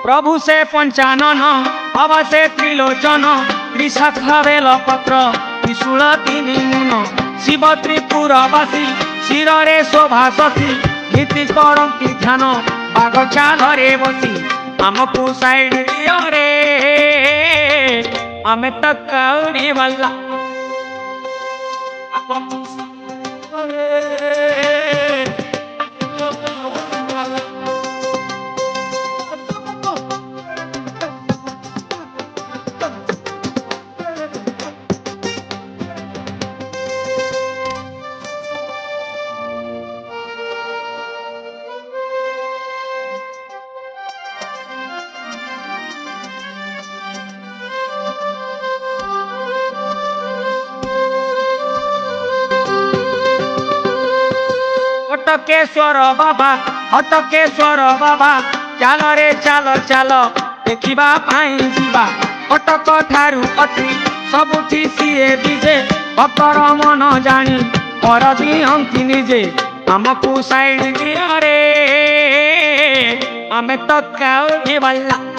प्रभु से पंचानन अवसे त्रिलोचन त्रिशाखा बेल पत्र त्रिशूल तीनि मुन शिव त्रिपुरवासी शिरे शोभा शशि नीति करती ध्यान बाघ चालरे बसी आमको साइड दियो रे आमे तक वाला हटकेश्वर बाबा हटकेश्वर बाबा चल रे चल चल देखा जीवा कटक ठारू अति सबुठी सीए विजे भक्तर मन जानी कर दिहंती निजे आमको साइड दियो रे आमे तो वाला।